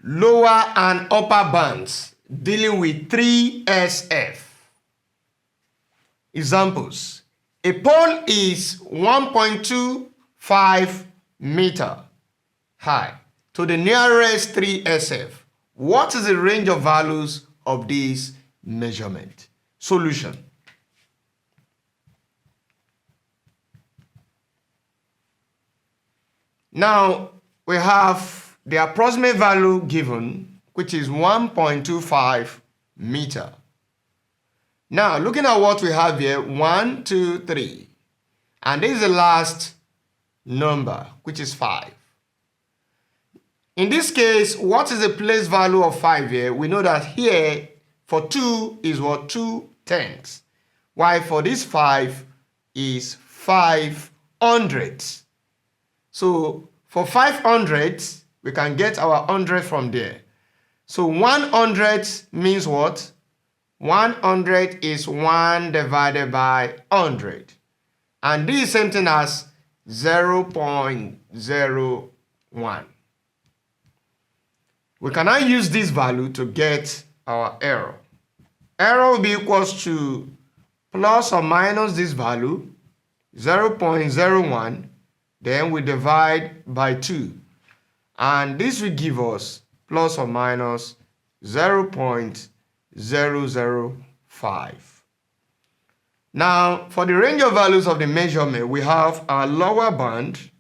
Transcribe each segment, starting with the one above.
lower and upper bands dealing with 3SF. Examples. A pole is 1.25 meter high to the nearest 3SF. What is the range of values of this measurement? Solution. Now we have the approximate value given, which is 1.25 meter. Now looking at what we have here, 1, 2, 3, and this is the last number, which is 5. In this case, what is the place value of 5 here? We know that here for 2 is what? 2/10. While for this 5 is 500. So for 500, we can get our 100 from there. So 100 means what? 100 is 1 divided by 100. And this is same thing as 0.01. We can now use this value to get our error. Error will be equals to plus or minus this value, 0.01, then we divide by 2. And this will give us plus or minus 0.005. Now, for the range of values of the measurement, we have our lower band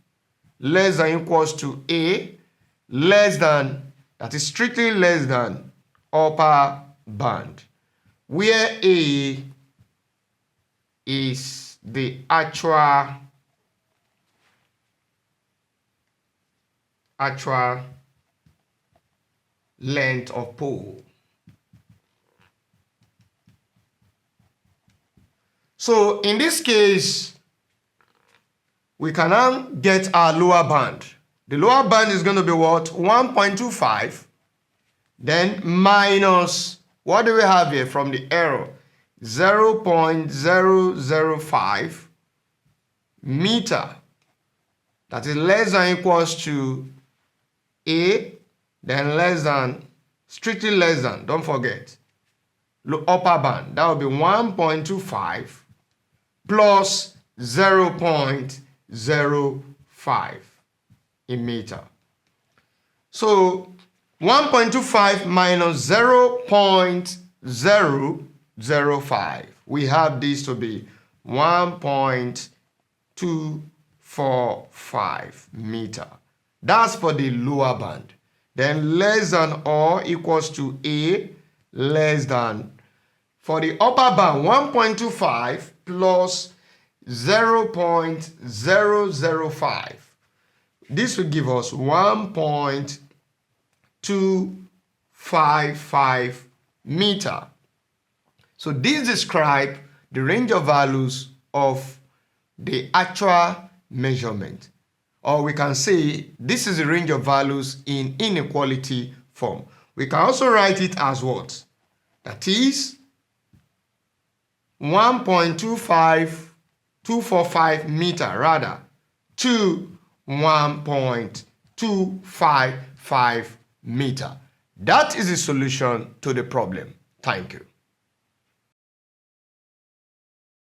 less than equals to A, less than, that is strictly less than upper band, where A is the actual length of pole. So in this case, we can now get our lower band. The lower band is going to be what? 1.25. Then minus, what do we have here from the error? 0.005 meter. That is less than equals to A, then less than, strictly less than, don't forget, upper band. That will be 1.25 plus 0.05 in meter. So 1.25 minus 0.005. We have this to be 1.245 meter. That's for the lower band. Then less than or equals to A, less than. For the upper band, 1.25 plus 0.005. This will give us 1.255 meter. So this describes the range of values of the actual measurement. Or we can say this is the range of values in inequality form. We can also write it as what? That is 1.245 meter rather to 1.255 meter. That is the solution to the problem. Thank you.